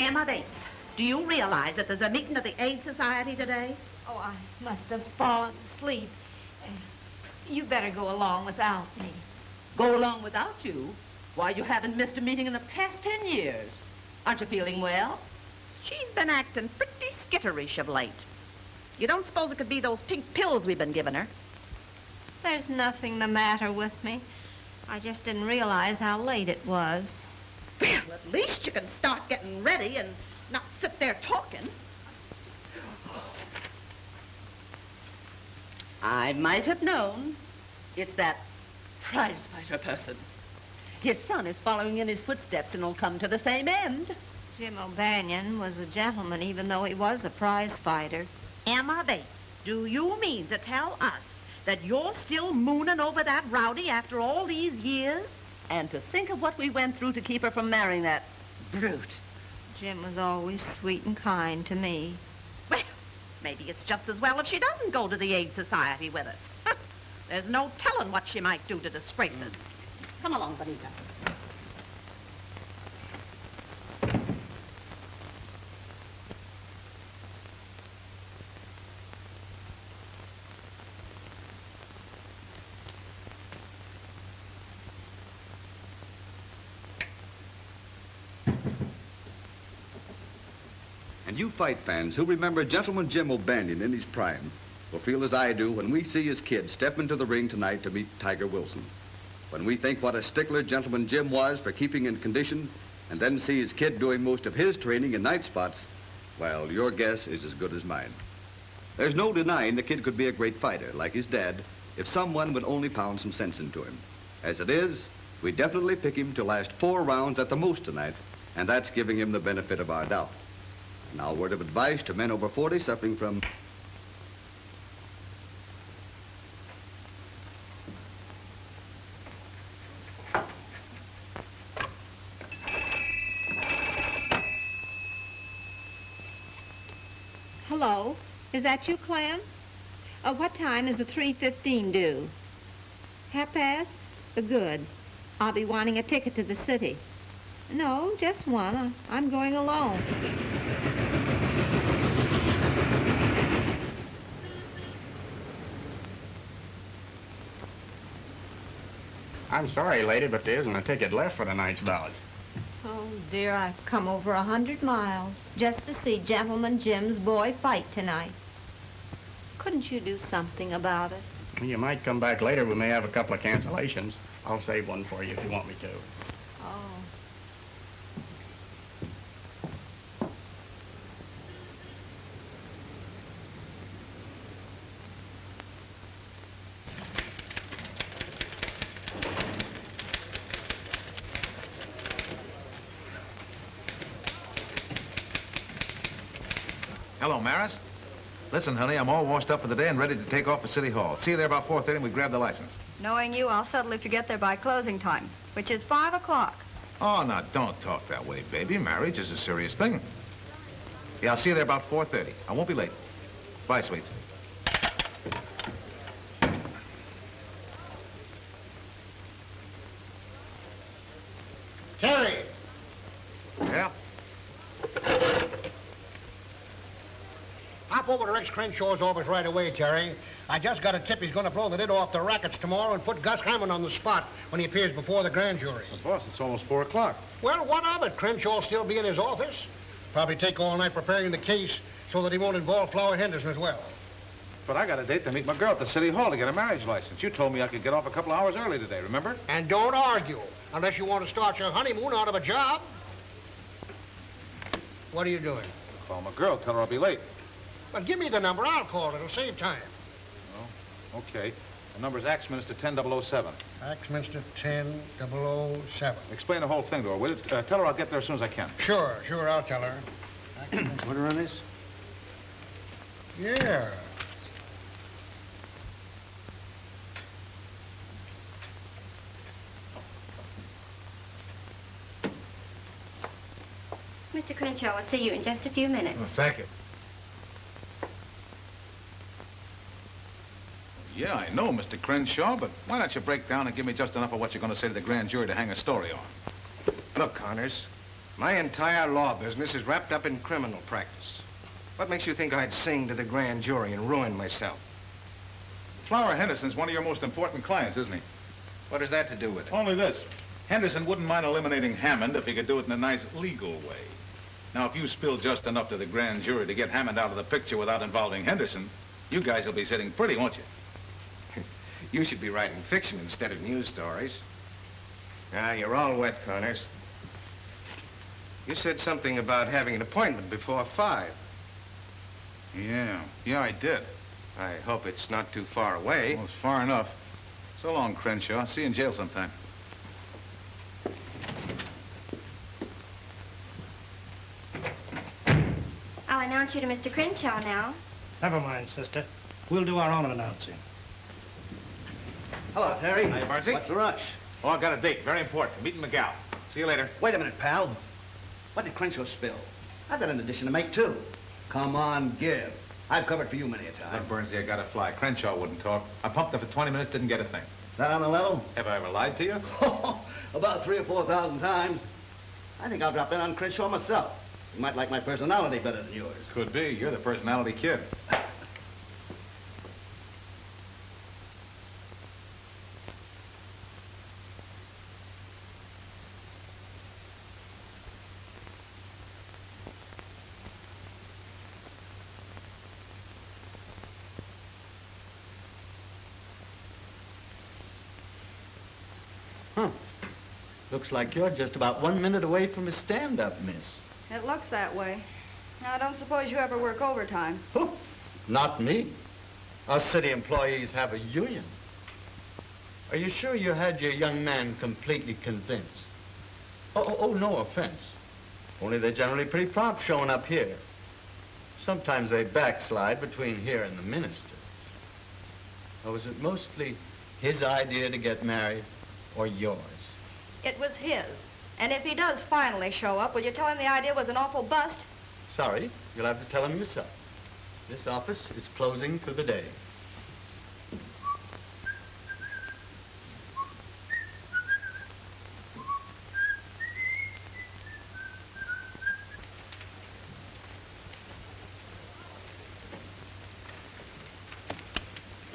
Emma Bates, do you realize that there's a meeting of the AIDS Society today? Oh, I must have fallen asleep. You better go along without me. Go along without you? Why, you haven't missed a meeting in the past 10 years. Aren't you feeling well? She's been acting pretty skitterish of late. You don't suppose it could be those pink pills we've been giving her? There's nothing the matter with me. I just didn't realize how late it was. Well, at least you can start getting ready and not sit there talking. I might have known. It's that prize fighter person. His son is following in his footsteps and will come to the same end. Jim O'Banion was a gentleman, even though he was a prize fighter. Emma Bates, do you mean to tell us that you're still mooning over that rowdy after all these years? And to think of what we went through to keep her from marrying that brute. Jim was always sweet and kind to me. Well, maybe it's just as well if she doesn't go to the AIDS Society with us. There's no telling what she might do to disgrace us. Come along, Bonita. And you fight fans who remember Gentleman Jim O'Banion in his prime will feel as I do when we see his kid step into the ring tonight to meet Tiger Wilson. When we think what a stickler Gentleman Jim was for keeping in condition and then see his kid doing most of his training in night spots, well, your guess is as good as mine. There's no denying the kid could be a great fighter, like his dad, if someone would only pound some sense into him. As it is, we definitely pick him to last 4 rounds at the most tonight, and that's giving him the benefit of our doubt. Now, a word of advice to men over 40 suffering from... Hello, is that you, Clem? What time is the 3:15 due? 1:30? Good. I'll be wanting a ticket to the city. No, just one. I'm going alone. I'm sorry, lady, but there isn't a ticket left for tonight's ballot. Oh, dear, I've come over 100 miles just to see Gentleman Jim's boy fight tonight. Couldn't you do something about it? You might come back later. We may have a couple of cancellations. I'll save one for you if you want me to. Oh. Hello, Maris. Listen, honey, I'm all washed up for the day and ready to take off for City Hall. See you there about 4:30 and we grab the license. Knowing you, I'll settle if you get there by closing time, which is 5 o'clock. Oh, now, don't talk that way, baby. Marriage is a serious thing. Yeah, I'll see you there about 4:30. I won't be late. Bye, sweets. Terry! Yeah? Hop over to Rex Crenshaw's office right away, Terry. I just got a tip he's going to blow the lid off the rackets tomorrow and put Gus Hammond on the spot when he appears before the grand jury. But boss, it's almost 4 o'clock. Well, what of it? Crenshaw'll still be in his office. Probably take all night preparing the case so that he won't involve Flower Henderson as well. But I got a date to meet my girl at the City Hall to get a marriage license. You told me I could get off a couple hours early today, remember? And don't argue, unless you want to start your honeymoon out of a job. What are you doing? Call my girl, tell her I'll be late. Well, give me the number. I'll call it. It'll save time. Oh, okay. The number's Axminster 10007. Axminster 10007. Explain the whole thing to her, will you? Tell her I'll get there as soon as I can. Sure, I'll tell her. Want to run this? Yeah. Mr. Crenshaw will see you in just a few minutes. Oh, thank you. Yeah, I know, Mr. Crenshaw, but why don't you break down and give me just enough of what you're going to say to the grand jury to hang a story on? Look, Connors, My entire law business is wrapped up in criminal practice. What makes you think I'd sing to the grand jury and ruin myself? Flower Henderson's one of your most important clients, isn't he? What has that to do with it? Only this. Henderson wouldn't mind eliminating Hammond if he could do it in a nice legal way. Now, if you spill just enough to the grand jury to get Hammond out of the picture without involving Henderson, you guys will be sitting pretty, won't you? You should be writing fiction instead of news stories. Ah, you're all wet, Connors. You said something about having an appointment before 5. Yeah, I did. I hope it's not too far away. Well, it's far enough. So long, Crenshaw. See you in jail sometime. I'll announce you to Mr. Crenshaw now. Never mind, sister. We'll do our own announcing. Hello, Terry. Hi, Barnesy. What's the rush? Oh, I've got a date. Very important. Meeting McGow. See you later. Wait a minute, pal. What did Crenshaw spill? I've got an addition to make, too. Come on, give. I've covered for you many a time. Look, Barnesy, I gotta fly. Crenshaw wouldn't talk. I pumped her for 20 minutes, didn't get a thing. Is that on the level? Have I ever lied to you? About 3,000 or 4,000 times. I think I'll drop in on Crenshaw myself. You might like my personality better than yours. Could be. You're the personality kid. Looks like you're just about 1 minute away from a stand-up, miss. It looks that way. Now, I don't suppose you ever work overtime. Not me. Us city employees have a union. Are you sure you had your young man completely convinced? Oh, no offense. Only they're generally pretty prompt showing up here. Sometimes they backslide between here and the minister. Or was it mostly his idea to get married or yours? It was his. And if he does finally show up, will you tell him the idea was an awful bust? Sorry, you'll have to tell him yourself. This office is closing for the day.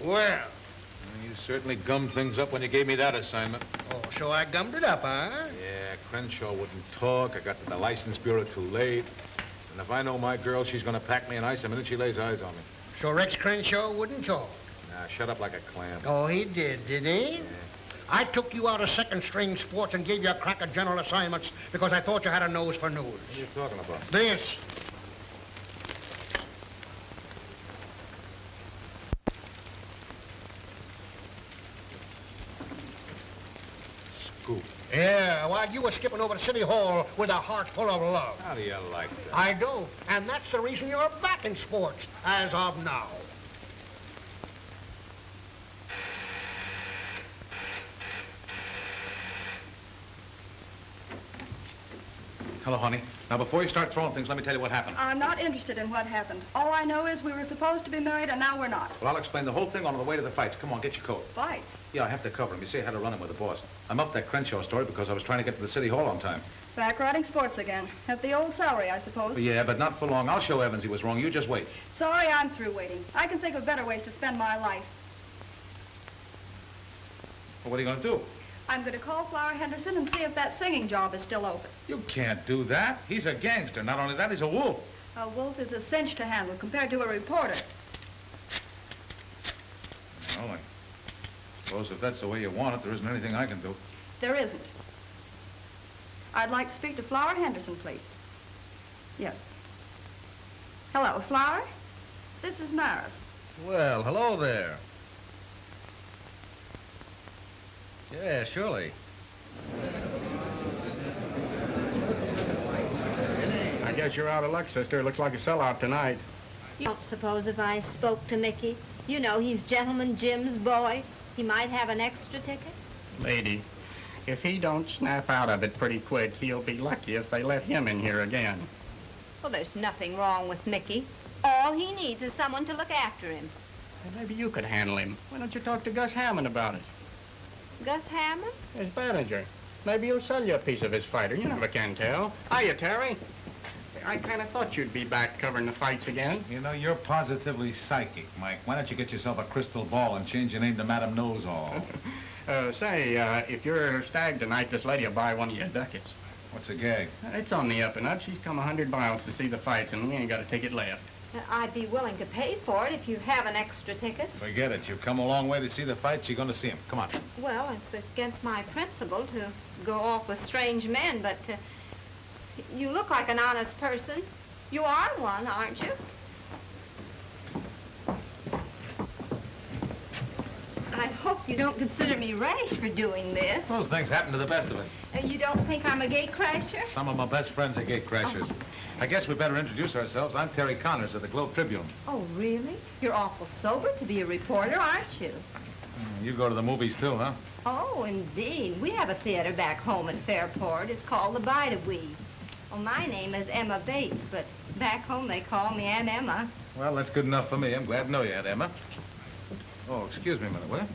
Well. You certainly gummed things up when you gave me that assignment. Oh, so I gummed it up, huh? Yeah, Crenshaw wouldn't talk. I got to the license bureau too late. And if I know my girl, she's gonna pack me in ice the minute she lays eyes on me. So Rex Crenshaw wouldn't talk? Nah, shut up like a clam. Oh, he did he? Yeah. I took you out of second-string sports and gave you a crack at general assignments because I thought you had a nose for news. What are you talking about? This. Scoop. Yeah, while you were skipping over to City Hall with a heart full of love. How do you like that? I do, and that's the reason you're back in sports, as of now. Hello, honey. Now, before you start throwing things, let me tell you what happened. I'm not interested in what happened. All I know is we were supposed to be married, and now we're not. Well, I'll explain the whole thing on the way to the fights. Come on, get your coat. Fights? Yeah, I have to cover him. You see, I had a run-in with the boss. I'm up that Crenshaw story because I was trying to get to the City Hall on time. Back riding sports again. At the old salary, I suppose. Yeah, but not for long. I'll show Evans he was wrong. You just wait. Sorry, I'm through waiting. I can think of better ways to spend my life. Well, what are you going to do? I'm going to call Flower Henderson and see if that singing job is still open. You can't do that. He's a gangster. Not only that, he's a wolf. A wolf is a cinch to handle compared to a reporter. Well, I suppose if that's the way you want it, there isn't anything I can do. There isn't. I'd like to speak to Flower Henderson, please. Yes. Hello, Flower? This is Maris. Well, hello there. Yeah, surely. I guess you're out of luck, sister. Looks like a sellout tonight. You don't suppose if I spoke to Mickey, you know he's Gentleman Jim's boy, he might have an extra ticket? Lady, if he don't snap out of it pretty quick, he'll be lucky if they let him in here again. Well, there's nothing wrong with Mickey. All he needs is someone to look after him. Well, maybe you could handle him. Why don't you talk to Gus Hammond about it? Gus Hammond? His manager. Maybe he'll sell you a piece of his fighter. You never can tell. Hiya, Terry. I kind of thought you'd be back covering the fights again. You know, you're positively psychic, Mike. Why don't you get yourself a crystal ball and change your name to Madam Knows-All? If you're stag tonight, this lady will buy one of your ducats. What's a gag? It's on the up and up. She's come 100 miles to see the fights, and we ain't got a ticket left. I'd be willing to pay for it if you have an extra ticket. Forget it. You've come a long way to see the fights. You're going to see them. Come on. Well, it's against my principle to go off with strange men, but you look like an honest person. You are one, aren't you? I hope you don't consider me rash for doing this. Those things happen to the best of us. You don't think I'm a gate crasher? Some of my best friends are gate crashers. I guess we better introduce ourselves. I'm Terry Connors of the Globe Tribune. Oh, really? You're awful sober to be a reporter, aren't you? You go to the movies, too, huh? Oh, indeed. We have a theater back home in Fairport. It's called the Bite-A-Wee. Well, my name is Emma Bates, but back home they call me Aunt Emma. Well, that's good enough for me. I'm glad to know you, Aunt Emma. Oh, excuse me a minute, will you?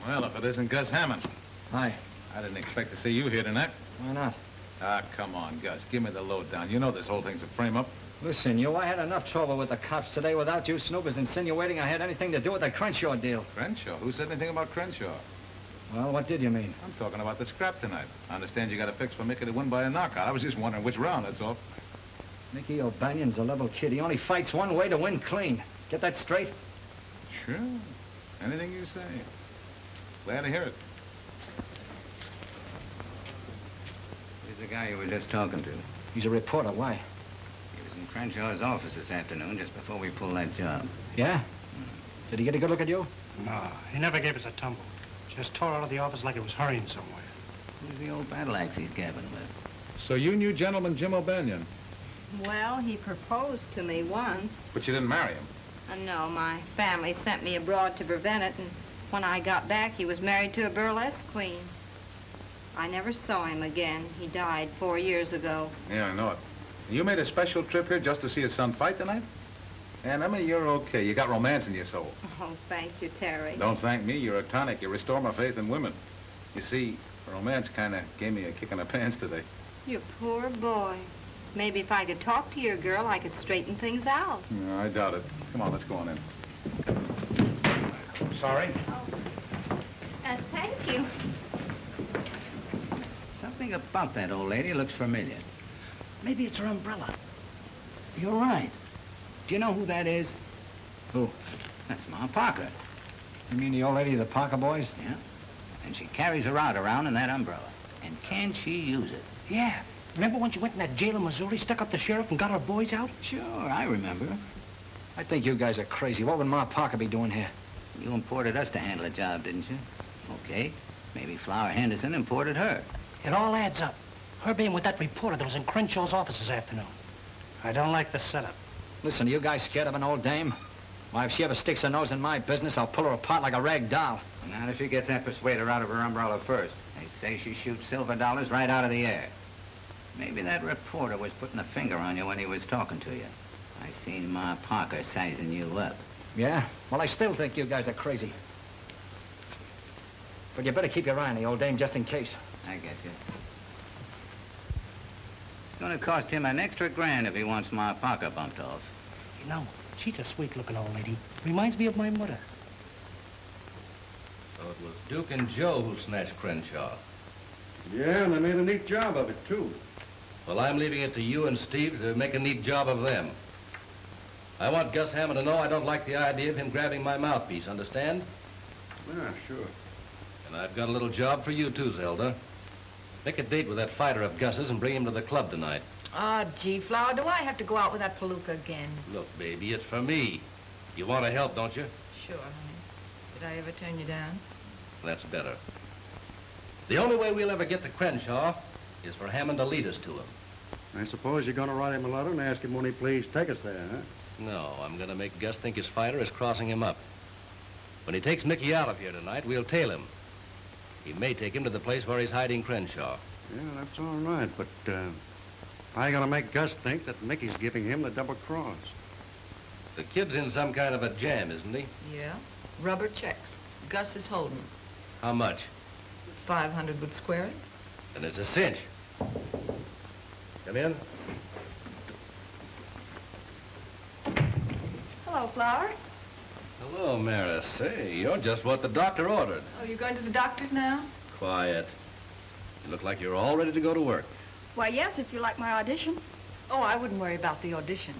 Well, if it isn't Gus Hammond. Hi. I didn't expect to see you here tonight. Why not? Ah, come on, Gus. Give me the lowdown. You know this whole thing's a frame-up. Listen, I had enough trouble with the cops today without you snoopers insinuating I had anything to do with the Crenshaw deal. Crenshaw? Who said anything about Crenshaw? Well, what did you mean? I'm talking about the scrap tonight. I understand you got a fix for Mickey to win by a knockout. I was just wondering which round, that's all. Mickey O'Banion's a level kid. He only fights one way to win clean. Get that straight? Sure. Anything you say. Glad to hear it. Who's the guy you were just talking to? He's a reporter. Why? He was in Crenshaw's office this afternoon, just before we pulled that job. Yeah? Did he get a good look at you? No, he never gave us a tumble. Just tore out of the office like he was hurrying somewhere. Who's the old battle axe he's gabbing with? So you knew gentleman Jim O'Banion? Well, he proposed to me once. But you didn't marry him? No, my family sent me abroad to prevent it, and when I got back, he was married to a burlesque queen. I never saw him again. He died 4 years ago. Yeah, I know it. You made a special trip here just to see his son fight tonight? And Emma, you're okay. You got romance in your soul. Oh, thank you, Terry. Don't thank me. You're a tonic. You restore my faith in women. You see, romance kind of gave me a kick in the pants today. You poor boy. Maybe if I could talk to your girl, I could straighten things out. No, I doubt it. Come on, let's go on in. Sorry? Oh, thank you. Something about that old lady looks familiar. Maybe it's her umbrella. You're right. Do you know who that is? Who? That's Ma Parker. You mean the old lady of the Parker boys? Yeah. And she carries her out around in that umbrella. And can she use it? Yeah. Remember when she went in that jail in Missouri, stuck up the sheriff and got her boys out? Sure, I remember. I think you guys are crazy. What would Ma Parker be doing here? You imported us to handle a job, didn't you? Okay. Maybe Flower Henderson imported her. It all adds up. Her being with that reporter that was in Crenshaw's office this afternoon. I don't like the setup. Listen, are you guys scared of an old dame? Why, if she ever sticks her nose in my business, I'll pull her apart like a rag doll. Not if she gets that persuader out of her umbrella first. They say she shoots silver dollars right out of the air. Maybe that reporter was putting a finger on you when he was talking to you. I seen Ma Parker sizing you up. Yeah? Well, I still think you guys are crazy. But you better keep your eye on the old dame just in case. I get you. It's gonna cost him an extra grand if he wants Ma Parker bumped off. You know, she's a sweet-looking old lady. Reminds me of my mother. So it was Duke and Joe who snatched Crenshaw. Yeah, and they made a neat job of it, too. Well, I'm leaving it to you and Steve to make a neat job of them. I want Gus Hammond to know I don't like the idea of him grabbing my mouthpiece, understand? Yeah, sure. And I've got a little job for you, too, Zelda. Make a date with that fighter of Gus's and bring him to the club tonight. Ah, gee, Flower, do I have to go out with that palooka again? Look, baby, it's for me. You want to help, don't you? Sure, honey. Did I ever turn you down? That's better. The only way we'll ever get to Crenshaw is for Hammond to lead us to him. I suppose you're going to write him a letter and ask him, won't he please take us there, huh? No, I'm going to make Gus think his fighter is crossing him up. When he takes Mickey out of here tonight, we'll tail him. He may take him to the place where he's hiding Crenshaw. Yeah, that's all right, but I got to make Gus think that Mickey's giving him the double cross. The kid's in some kind of a jam, isn't he? Yeah. Rubber checks. Gus is holding. How much? 500 would square it. And it's a cinch. Come in. Hello, Flower. Hello, Maris. Say, you're just what the doctor ordered. Oh, you're going to the doctor's now? Quiet. You look like you're all ready to go to work. Why, yes, if you like my audition. Oh, I wouldn't worry about the audition.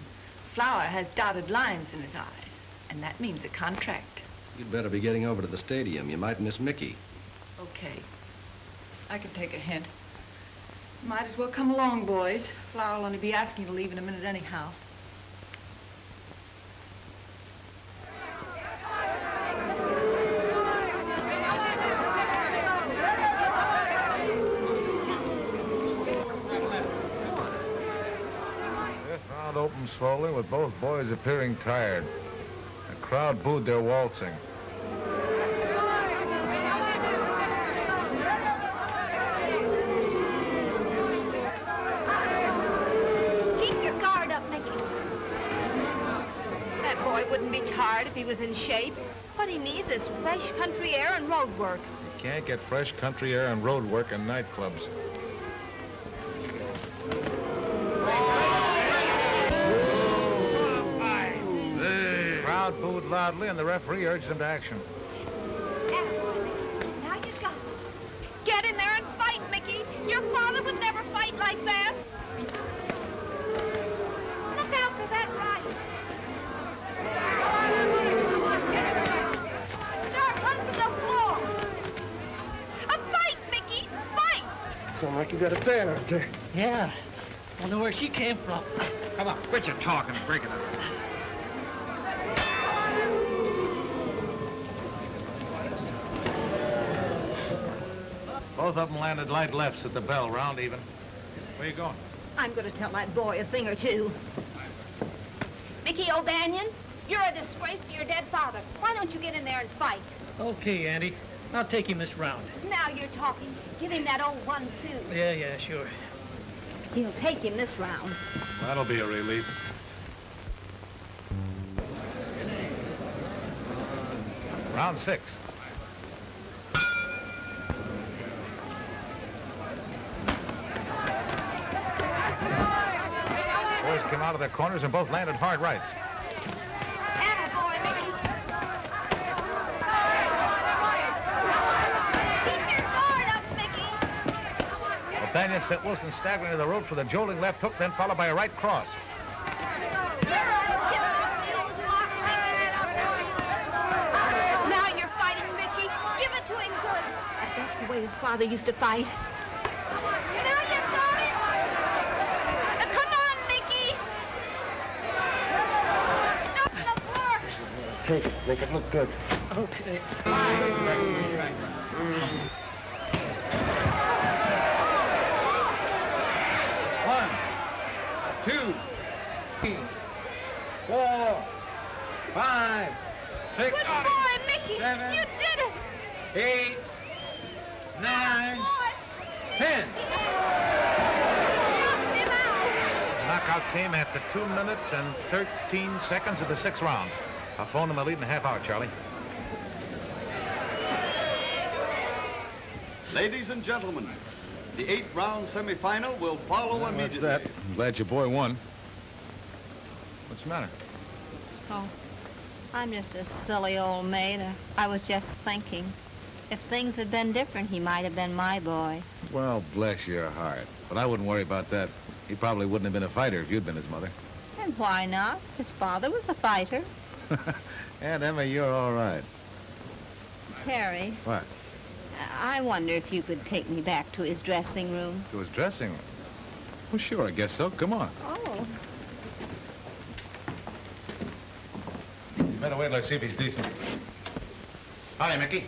Flower has dotted lines in his eyes, and that means a contract. You'd better be getting over to the stadium. You might miss Mickey. Okay. I can take a hint. Might as well come along, boys. Flower will only be asking you to leave in a minute anyhow. Opened slowly with both boys appearing tired. The crowd booed their waltzing. Keep your guard up, Mickey. That boy wouldn't be tired if he was in shape. What he needs is fresh country air and road work. You can't get fresh country air and road work in nightclubs. Booed loudly, and the referee urged him to action. Now you got it. Get in there and fight, Mickey. Your father would never fight like that. Look out for that right. Start running to the floor. A fight, Mickey. Fight. Sounds like you got a fan out there. Yeah. Wonder where she came from. Come on, quit your talking and break it up. Both of them landed light lefts at the bell, round even. Where you going? I'm going to tell that boy a thing or two. Mickey O'Banion, you're a disgrace to your dead father. Why don't you get in there and fight? Okay, Andy. I'll take him this round. Now you're talking. Give him that old 1-2. Yeah, sure. He'll take him this round. That'll be a relief. Round 6. Boys came out of their corners and both landed hard rights. Attaboy, Mickey. Keep your guard up, Mickey. O'Banion sent Wilson staggering to the ropes with a jolting left hook, then followed by a right cross. Now you're fighting, Mickey. Give it to him good. That's the way his father used to fight. Now you got it. Come on, Mickey. Stop the floor. Take it. Make it look good. Okay. One, 2, 3, 4, 5, 6, Good boy, Mickey. 7, You did it. 8, 9, 10. Knockout came after 2 minutes and 13 seconds of the 6th round. I'll phone them a lead in a half hour, Charlie. Ladies and gentlemen, the 8th-round semifinal will follow immediately. That's that. I'm glad your boy won. What's the matter? Oh, I'm just a silly old maid. I was just thinking. If things had been different, he might have been my boy. Well, bless your heart. But I wouldn't worry about that. He probably wouldn't have been a fighter if you'd been his mother. And why not? His father was a fighter. Aunt Emma, you're all right. Terry, What? I wonder if you could take me back to his dressing room. To his dressing room? Well, sure, I guess so. Come on. Oh. You better wait till I see if he's decent. Hi, Mickey.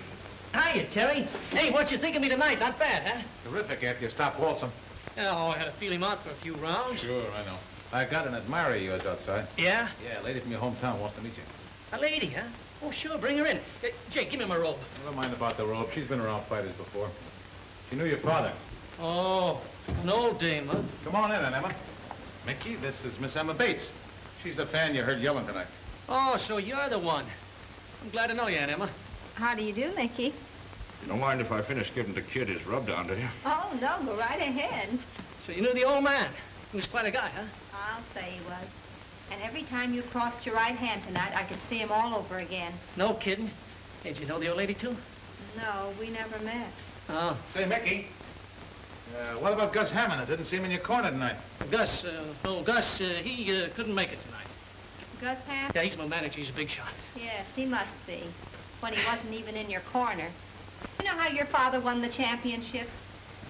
Hiya, Terry. Hey, what you think of me tonight? Not bad, huh? Terrific after you stopped waltzing. Oh, I had to feel him out for a few rounds. Sure, I know. I got an admirer of yours outside. Yeah? Yeah, a lady from your hometown wants to meet you. A lady, huh? Oh, sure, bring her in. Jake, give me my robe. Never mind about the robe. She's been around fighters before. She knew your father. Oh, an old dame, huh? Come on in, Aunt Emma. Mickey, this is Miss Emma Bates. She's the fan you heard yelling tonight. Oh, so you're the one. I'm glad to know you, Aunt Emma. How do you do, Mickey? You don't mind if I finish giving the kid his rub down, do you? Oh, no, go right ahead. So you knew the old man. He was quite a guy, huh? I'll say he was. And every time you crossed your right hand tonight, I could see him all over again. No kidding. Hey, did you know the old lady, too? No, we never met. Oh. Say, Mickey, what about Gus Hammond? I didn't see him in your corner tonight. Gus, he couldn't make it tonight. Gus Hammond? Yeah, he's my manager. He's a big shot. Yes, he must be. When he wasn't even in your corner. You know how your father won the championship?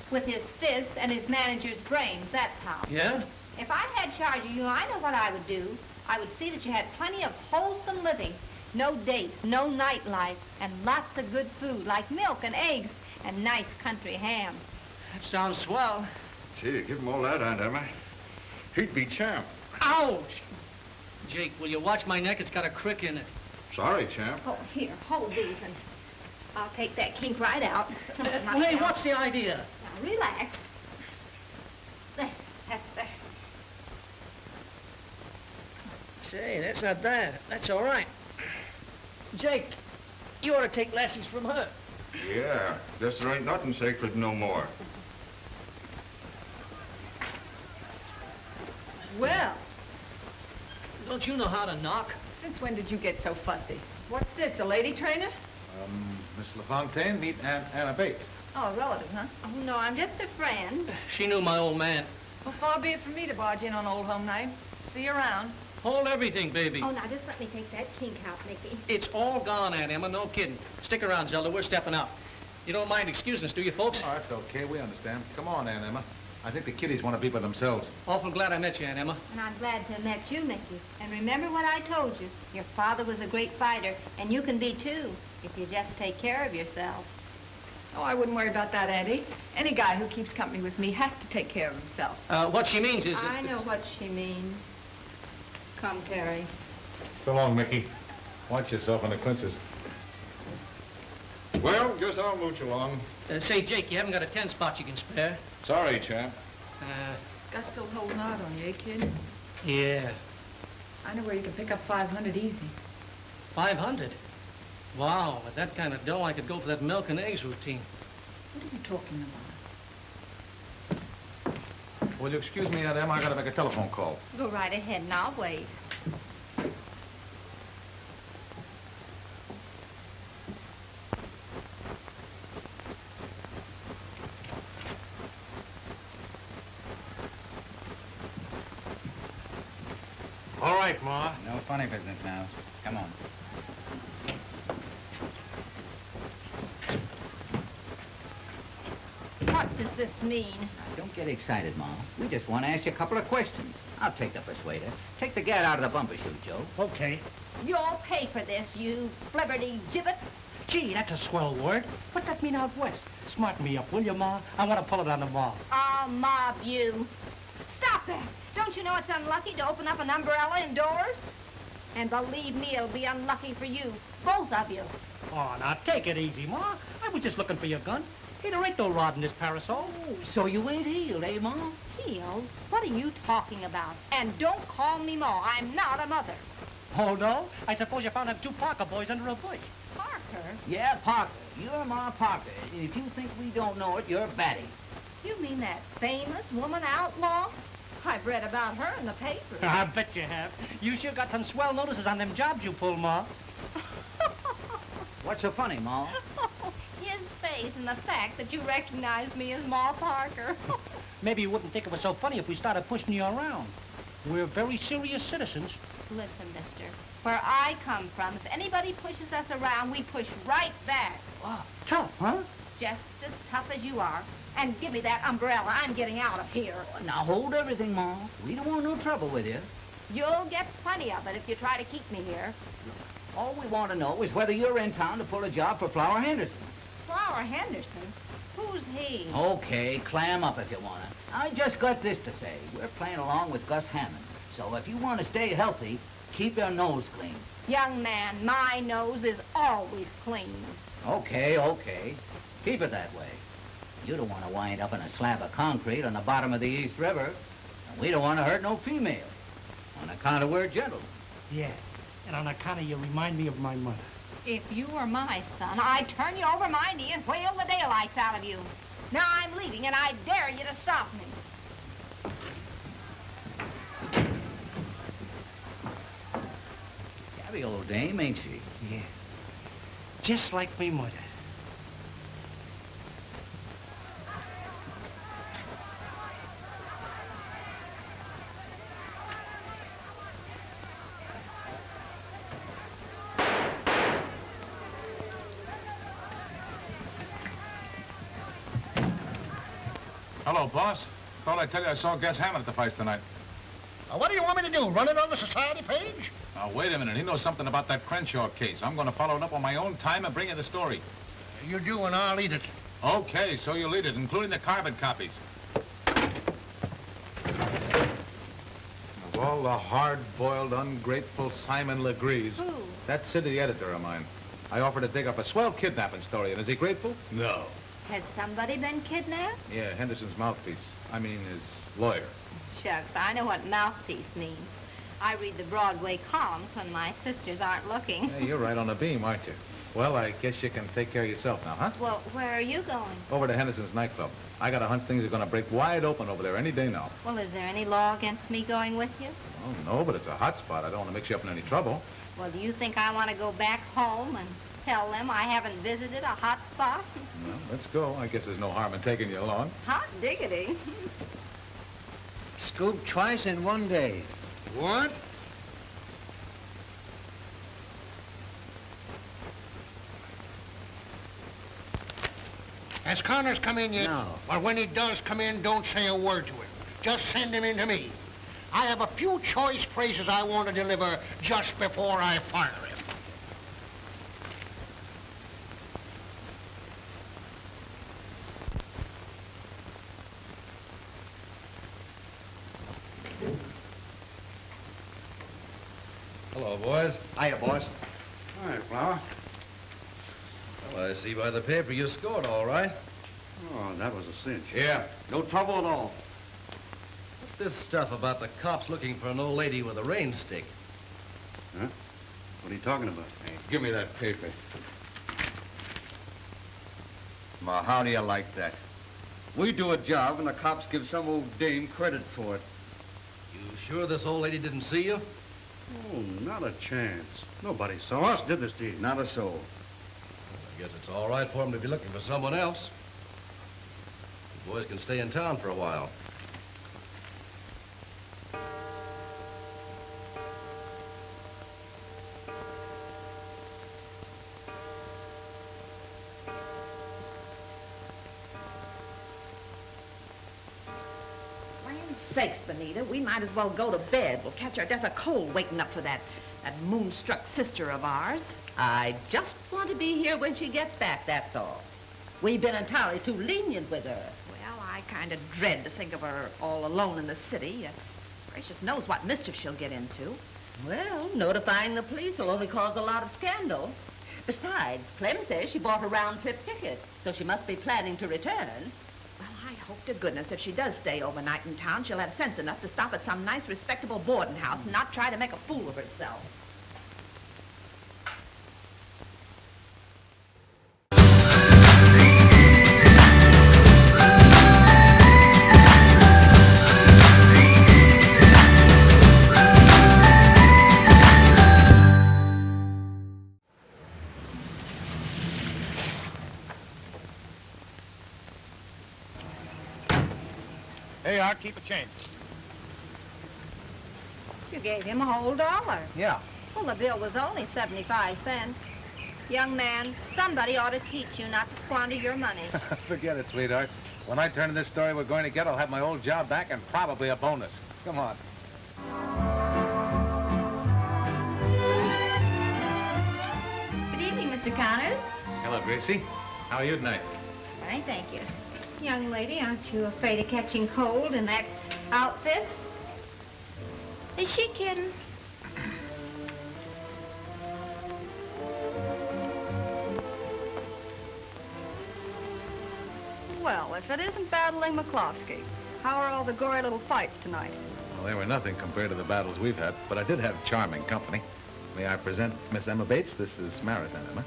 With his fists and his manager's brains, that's how. Yeah? If I had charge of you, I know what I would do. I would see that you had plenty of wholesome living. No dates, no nightlife, and lots of good food, like milk and eggs and nice country ham. That sounds swell. Gee, give him all that, Aunt Emma. He'd be champ. Ouch! Jake, will you watch my neck? It's got a crick in it. Sorry, champ. Oh, here, hold these, and I'll take that kink right out. Hey, what's the idea? Now, relax. There, that's there. Say, that's not bad. That's all right. Jake, you ought to take lessons from her. Yeah, guess there ain't nothing sacred no more. Well, Don't you know how to knock? since when did you get so fussy? What's this, a lady trainer? Miss LaFontaine, meet Aunt Anna Bates. Oh, a relative, huh? Oh, no, I'm just a friend. She knew my old man. Well, far be it from me to barge in on old home night. See you around. Hold everything, baby. Oh, now, just let me take that kink out, Nicky. It's all gone, Aunt Emma. No kidding. Stick around, Zelda. We're stepping out. You don't mind excusing us, do you, folks? Oh, that's okay. We understand. Come on, Aunt Emma. I think the kiddies want to be by themselves. Awful glad I met you, Aunt Emma. And I'm glad to have met you, Nicky. And remember what I told you. Your father was a great fighter, and you can be, too, if you just take care of yourself. Oh, I wouldn't worry about that, Auntie. Any guy who keeps company with me has to take care of himself. What she means is... I know what she means. Come, Terry. So long, Mickey. Watch yourself on the clinches. Well, guess I'll mooch along. Say, Jake, you haven't got a 10 spot you can spare? Sorry, champ. Gus still holding out on you, eh, kid? Yeah. I know where you can pick up 500 easy. 500? Wow, with that kind of dough, I could go for that milk and eggs routine. What are you talking about? Will you excuse me, Aunt Emma? I gotta make a telephone call. Go right ahead, and I'll wait. All right, Ma. No funny business now. Come on. What does this mean? Now, don't get excited, Ma. We just want to ask you a couple of questions. I'll take the persuader. Take the gat out of the bumper chute, Joe. Okay. You'll pay for this, you flibberty gibbet. Gee, that's a swell word. What's that mean out west? Smarten me up, will you, Ma? I want to pull it on the mob. I'll mob you. Stop that. Don't you know it's unlucky to open up an umbrella indoors? And believe me, it'll be unlucky for you, both of you. Oh, now take it easy, Ma. I was just looking for your gun. Hey, there ain't no rod in this parasol. Oh, so you ain't healed, eh, Ma? Healed? What are you talking about? And don't call me Ma. I'm not a mother. Oh, no? I suppose you found them 2 Parker boys under a bush. Parker? Yeah, Parker. You're Ma Parker. If you think we don't know it, you're batty. You mean that famous woman outlaw? I've read about her in the paper. I bet you have. You sure got some swell notices on them jobs you pulled, Ma. What's so funny, Ma? His face and the fact that you recognize me as Ma Parker. Maybe you wouldn't think it was so funny if we started pushing you around. We're very serious citizens. Listen, mister, where I come from, if anybody pushes us around, we push right back. Wow, tough, huh? Just as tough as you are. And give me that umbrella. I'm getting out of here. Now hold everything, Ma. We don't want no trouble with you. You'll get plenty of it if you try to keep me here. All we want to know is whether you're in town to pull a job for Flower Henderson. Flower Henderson? Who's he? Okay, clam up if you want to. I just got this to say. We're playing along with Gus Hammond. So if you want to stay healthy, keep your nose clean. Young man, my nose is always clean. Okay, okay. Keep it that way. You don't want to wind up in a slab of concrete on the bottom of the East River. And we don't want to hurt no female. On account of we're gentlemen. Yeah, and on account of you remind me of my mother. If you were my son, I'd turn you over my knee and whale the daylights out of you. Now I'm leaving, and I dare you to stop me. Gabby, old dame, ain't she? Yeah. Just like me mother. Hello, boss. Thought I'd tell you I saw Gus Hammond at the fights tonight. What do you want me to do, run it on the society page? Now, wait a minute. He knows something about that Crenshaw case. I'm going to follow it up on my own time and bring you the story. You do, and I'll eat it. Okay, so you'll eat it, including the carbon copies. Of all the hard-boiled, ungrateful Simon Legrees. Who? That city editor of mine. I offered to dig up a swell kidnapping story, and is he grateful? No. Has somebody been kidnapped? Yeah, Henderson's mouthpiece. I mean, his lawyer. Shucks, I know what mouthpiece means. I read the Broadway columns when my sisters aren't looking. Hey, you're right on the beam, aren't you? Well, I guess you can take care of yourself now, huh? Well, where are you going? Over to Henderson's nightclub. I got a hunch things are going to break wide open over there any day now. Well, is there any law against me going with you? Oh, no, but it's a hot spot. I don't want to mix you up in any trouble. Well, do you think I want to go back home and tell them I haven't visited a hot spot? Well, let's go. I guess there's no harm in taking you along. Hot diggity. Scooped twice in one day. What? Has Connors come in yet? No. Well, when he does come in, don't say a word to him. Just send him in to me. I have a few choice phrases I want to deliver just before I fire him. Hello, boys. Hiya, boss. All right, Flower. Well, I see by the paper you scored all right. Oh, that was a cinch. Yeah. No trouble at all. What's this stuff about the cops looking for an old lady with a rain stick? Huh? What are you talking about? Hey, give me that paper. Ma, how do you like that? We do a job and the cops give some old dame credit for it. You sure this old lady didn't see you? Oh, not a chance. Nobody saw us, did this to you? Not a soul. Well, I guess it's all right for him to be looking for someone else. You boys can stay in town for a while. Sakes, Benita, we might as well go to bed. We'll catch our death of cold waiting up for that moonstruck sister of ours. I just want to be here when she gets back, that's all. We've been entirely too lenient with her. Well, I kind of dread to think of her all alone in the city. Gracious knows what mischief she'll get into. Well, notifying the police will only cause a lot of scandal. Besides, Clem says she bought a round-trip ticket, so she must be planning to return. Well, I hope to goodness if she does stay overnight in town, she'll have sense enough to stop at some nice, respectable boarding house and not try to make a fool of herself. Hey, Art, keep a change. You gave him a whole $1. Yeah. Well, the bill was only 75 cents. Young man, somebody ought to teach you not to squander your money. Forget it, sweetheart. When I turn in this story we're going to get, I'll have my old job back and probably a bonus. Come on. Good evening, Mr. Connors. Hello, Gracie. How are you tonight? Fine, thank you. Young lady, aren't you afraid of catching cold in that outfit? Is she kidding? Well, if it isn't battling McCloskey, how are all the gory little fights tonight? Well, they were nothing compared to the battles we've had, but I did have charming company. May I present Miss Emma Bates? This is Maris, Emma.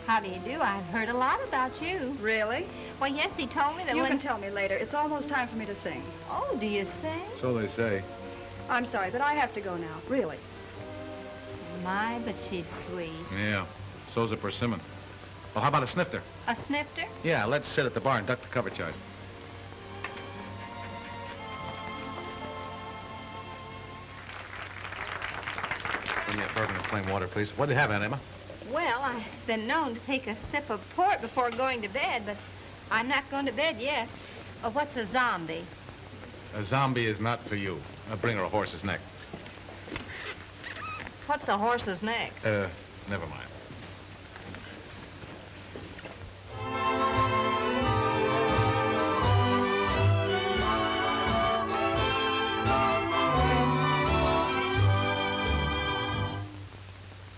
How do you do? I've heard a lot about you. Really? Well, yes, he told me that You when... can tell me later. It's almost time for me to sing. Oh, do you sing? So they say. I'm sorry, but I have to go now. Really. My, but she's sweet. Yeah, so's a persimmon. Well, how about a snifter? A snifter? Yeah, let's sit at the bar and duck the cover charge. Bring me a bourbon and plain water, please. What do you have, Aunt Emma? Well, I've been known to take a sip of port before going to bed, but I'm not going to bed yet. What's a zombie? A zombie is not for you. Bring her a horse's neck. What's a horse's neck? Never mind.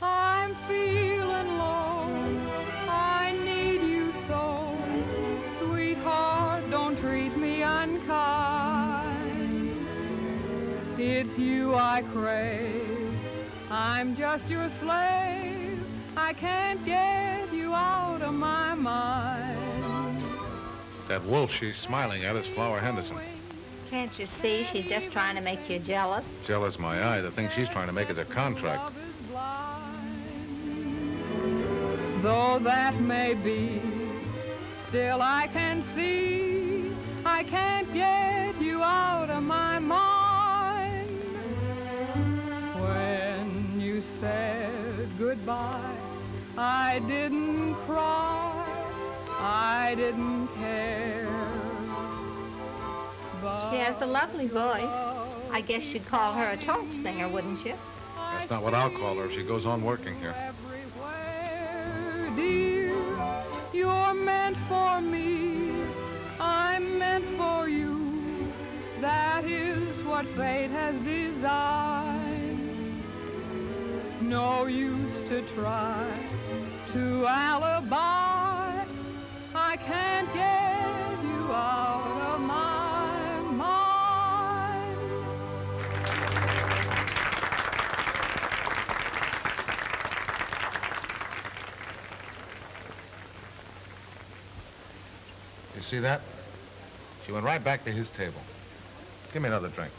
I'm feeling low. I need you so. Sweetheart, don't treat me unkind. It's you I crave. I'm just your slave. I can't get you out of my mind. That wolf she's smiling at is Flower Henderson. Can't you see she's just trying to make you jealous? Jealous my eye. The thing she's trying to make is a contract. Though that may be, still I can see I can't get you out of my mind. When you said goodbye, I didn't cry, I didn't care. She has a lovely voice. I guess you'd call her a talk singer, wouldn't you? That's not what I'll call her if she goes on working here. Dear, you're meant for me, I'm meant for you. That is what fate has designed. No use to try to alibi. I can't get you out of my mind. You see that? She went right back to his table. Give me another drink.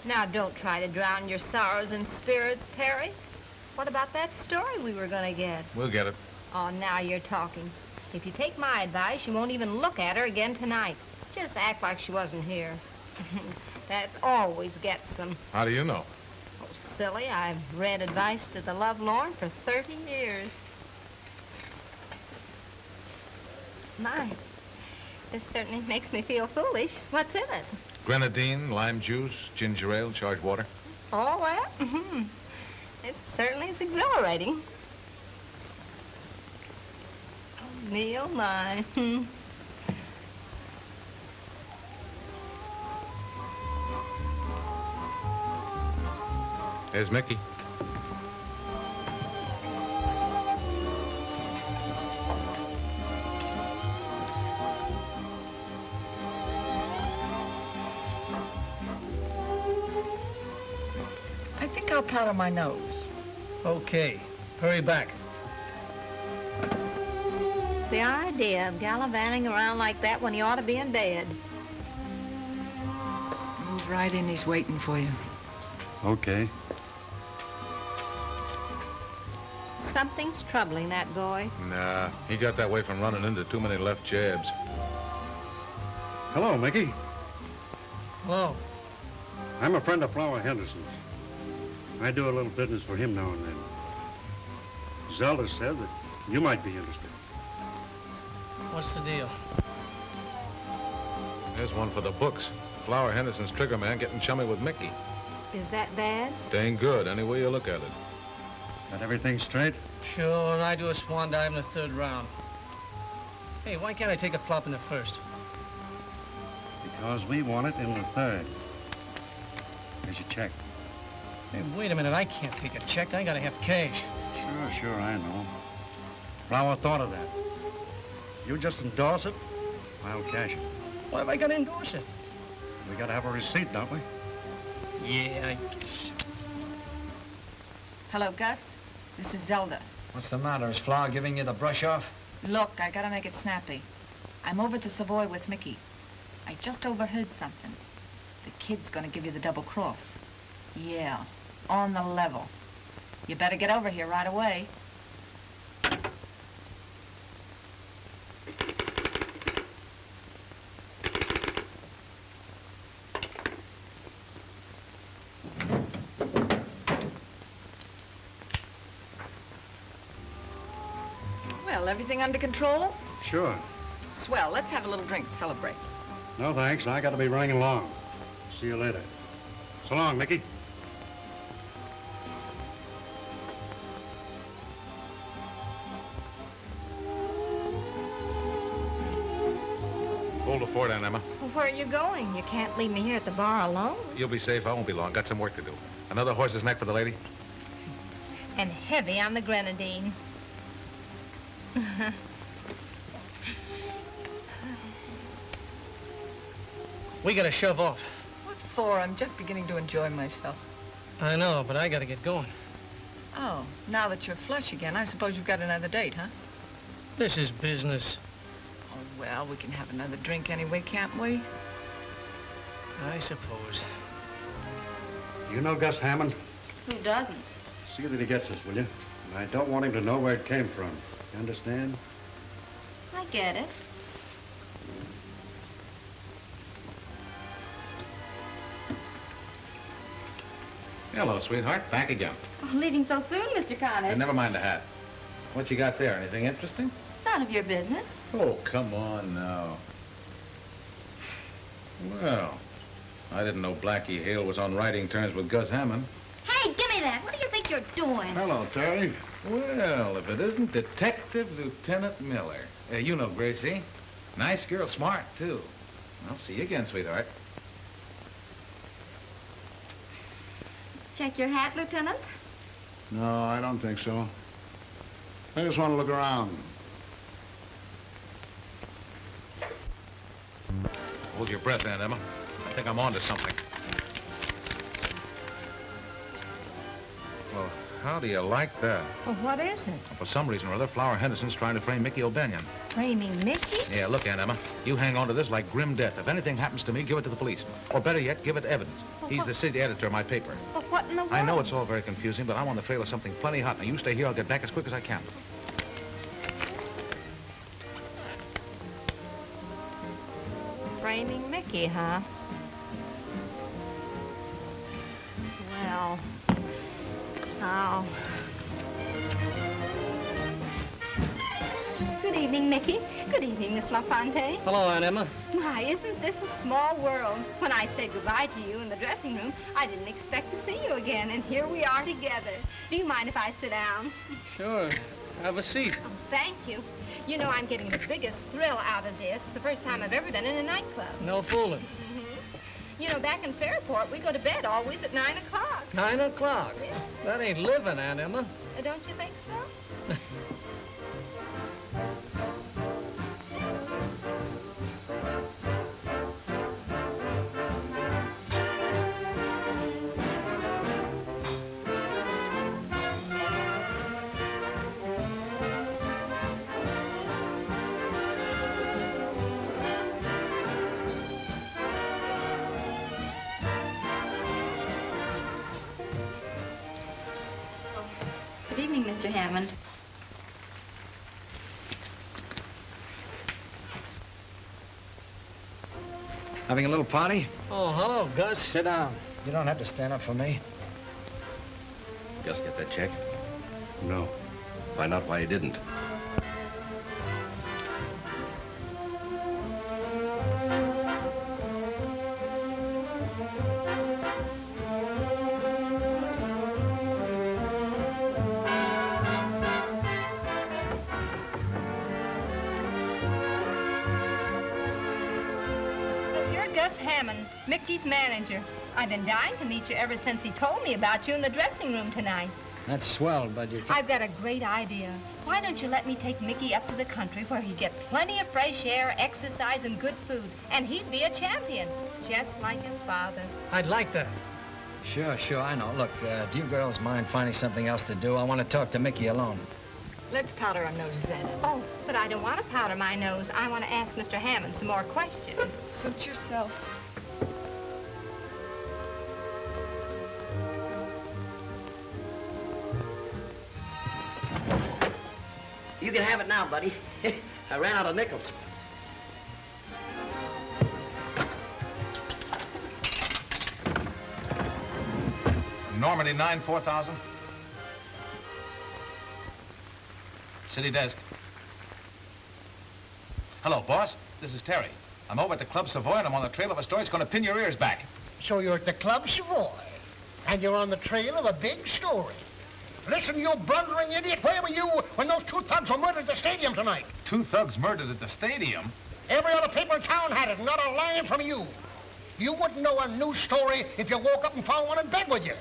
Now, don't try to drown your sorrows in spirits, Terry. What about that story we were going to get? We'll get it. Oh, now you're talking. If you take my advice, you won't even look at her again tonight. Just act like she wasn't here. That always gets them. How do you know? Oh, silly. I've read advice to the lovelorn for 30 years. My, this certainly makes me feel foolish. What's in it? Grenadine, lime juice, ginger ale, charged water. All that? Mm-hmm. It certainly is exhilarating. Oh, Neil, my. There's Mickey. I think I'll powder my nose. Okay, hurry back. The idea of gallivanting around like that when you ought to be in bed. Move right in, he's waiting for you. Okay. Something's troubling that boy. Nah, he got that way from running into too many left jabs. Hello, Mickey. Hello. I'm a friend of Flower Henderson's. I do a little business for him now and then. Zelda said that you might be interested. What's the deal? There's one for the books. Flower Henderson's trigger man getting chummy with Mickey. Is that bad? Dang good, any way you look at it. Got everything straight? Sure, and I do a swan dive in the third round. Hey, why can't I take a flop in the first? Because we want it in the third. Here's your check. Hey, wait a minute, I can't take a check. I gotta have cash. Sure, I know. Flower thought of that. You just endorse it, I'll cash it. Why have I gotta endorse it? We gotta have a receipt, don't we? Yeah, Hello, Gus. This is Zelda. What's the matter? Is Flower giving you the brush off? Look, I gotta make it snappy. I'm over at the Savoy with Mickey. I just overheard something. The kid's gonna give you the double cross. Yeah, on the level. You better get over here right away. Well, everything under control? Sure. Swell. Let's have a little drink to celebrate. No, thanks. I got to be running along. See you later. So long, Mickey. Hold the fort, Aunt Emma. Well, where are you going? You can't leave me here at the bar alone. You'll be safe. I won't be long. Got some work to do. Another horse's neck for the lady? And heavy on the grenadine. We gotta shove off. What for? I'm just beginning to enjoy myself. I know, but I gotta get going. Oh, now that you're flush again, I suppose you've got another date, huh? This is business. Oh, well, we can have another drink anyway, can't we? I suppose. You know Gus Hammond? Who doesn't? See that he gets us, will you? And I don't want him to know where it came from. You understand? I get it. Hello, sweetheart. Back again. Oh, leaving so soon, Mr. Connors. And never mind the hat. What you got there? Anything interesting? It's none of your business. Oh, come on now. Well, I didn't know Blackie Hale was on writing terms with Gus Hammond. Hey, give me that. What do you think you're doing? Hello, Terry. Well, if it isn't Detective Lieutenant Miller. You know Gracie. Nice girl, smart, too. I'll see you again, sweetheart. Check your hat, Lieutenant. No, I don't think so. I just want to look around. Hold your breath, Aunt Emma. I think I'm on to something. Well, how do you like that? Well, what is it? For some reason or other, Flower Henderson's trying to frame Mickey O'Banion. Framing Mickey? Yeah, look, Aunt Emma, you hang on to this like grim death. If anything happens to me, give it to the police. Or better yet, give it to Evans. He's the city editor of my paper. Well, what in the world? I know it's all very confusing, but I'm on the trail of something plenty hot. Now, you stay here. I'll get back as quick as I can. Framing Mickey, huh? Well, oh. Good evening, Mickey. Good evening, Miss LaFontaine. Hello, Aunt Emma. My, isn't this a small world? When I said goodbye to you in the dressing room, I didn't expect to see you again, and here we are together. Do you mind if I sit down? Sure. Have a seat. Oh, thank you. You know, I'm getting the biggest thrill out of this. The first time I've ever been in a nightclub. No fooling. You know, back in Fairport, we go to bed always at 9 o'clock. 9 o'clock? Yeah. That ain't living, Aunt Emma. Don't you think so? Good evening, Mr. Hammond. Having a little party? Oh, hello, Gus. Sit down. You don't have to stand up for me. Just get that check? No. Find out why he didn't. Mickey's manager. I've been dying to meet you ever since he told me about you in the dressing room tonight. That's swell, but you... I've got a great idea. Why don't you let me take Mickey up to the country where he'd get plenty of fresh air, exercise, and good food, and he'd be a champion, just like his father. I'd like that. Sure, I know. Look, do you girls mind finding something else to do? I want to talk to Mickey alone. Let's powder our noses at it. Oh, but I don't want to powder my nose. I want to ask Mr. Hammond some more questions. Suit yourself. You can have it now, buddy. I ran out of nickels. Normandy 9, 4,000. City desk. Hello, boss. This is Terry. I'm over at the Club Savoy, and I'm on the trail of a story that's going to pin your ears back. So you're at the Club Savoy, and you're on the trail of a big story. Listen, you blundering idiot, where were you when those two thugs were murdered at the stadium tonight? Two thugs murdered at the stadium? Every other paper in town had it, not a line from you. You wouldn't know a news story if you woke up and found one in bed with you.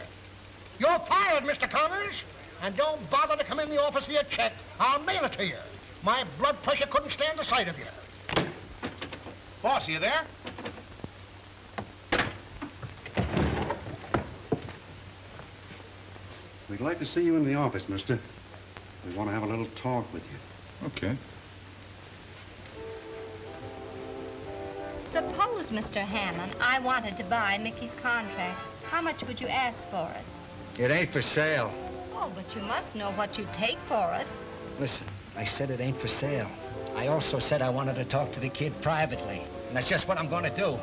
You're fired, Mr. Connors. And don't bother to come in the office for your check. I'll mail it to you. My blood pressure couldn't stand the sight of you. Boss, are you there? We'd like to see you in the office, mister. We want to have a little talk with you. Okay. Suppose, Mr. Hammond, I wanted to buy Mickey's contract. How much would you ask for it? It ain't for sale. Oh, but you must know what you'd take for it. Listen, I said it ain't for sale. I also said I wanted to talk to the kid privately. And that's just what I'm going to do.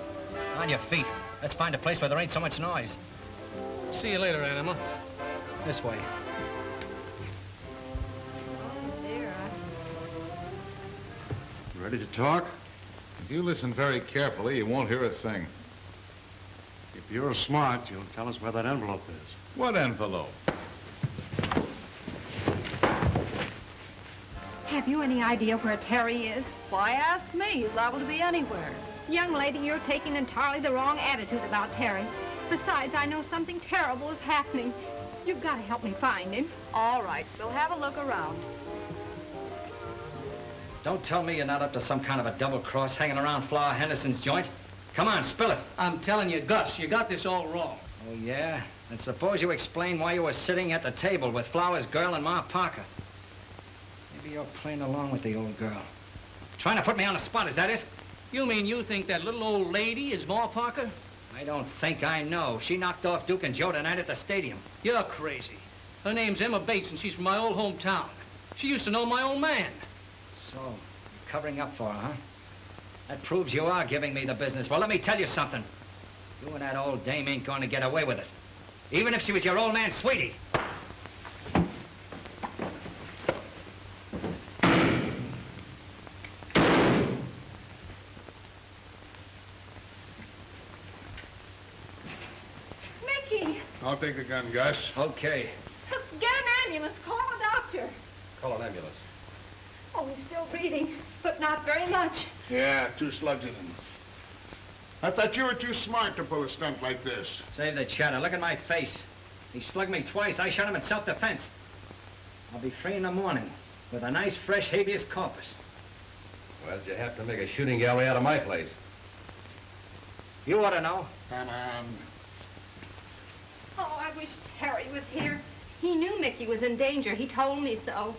On your feet. Let's find a place where there ain't so much noise. See you later, Animal. This way. Ready to talk? If you listen very carefully, you won't hear a thing. If you're smart, you'll tell us where that envelope is. What envelope? Have you any idea where Terry is? Why ask me? He's liable to be anywhere. Young lady, you're taking entirely the wrong attitude about Terry. Besides, I know something terrible is happening. You've got to help me find him. All right, we'll have a look around. Don't tell me you're not up to some kind of a double cross hanging around Flower Henderson's joint. Come on, spill it. I'm telling you, Gus, you got this all wrong. Oh, yeah? And suppose you explain why you were sitting at the table with Flower's girl and Ma Parker. Maybe you're playing along with the old girl. Trying to put me on the spot, is that it? You mean you think that little old lady is Ma Parker? I don't think I know. She knocked off Duke and Joe tonight at the stadium. You're crazy. Her name's Emma Bates, and she's from my old hometown. She used to know my old man. So, you're covering up for her, huh? That proves you are giving me the business. Well, let me tell you something. You and that old dame ain't going to get away with it. Even if she was your old man's sweetie. Mickey! I'll take the gun, Gus. Okay. Get an ambulance. Call a doctor. Call an ambulance. Oh, he's still breathing, but not very much. Yeah, 2 slugs in him. I thought you were too smart to pull a stunt like this. Save the chatter. Look at my face. He slugged me twice. I shot him in self-defense. I'll be free in the morning with a nice, fresh habeas corpus. Well, did you have to make a shooting gallery out of my place? You ought to know. Come on. Oh, I wish Terry was here. He knew Mickey was in danger. He told me so.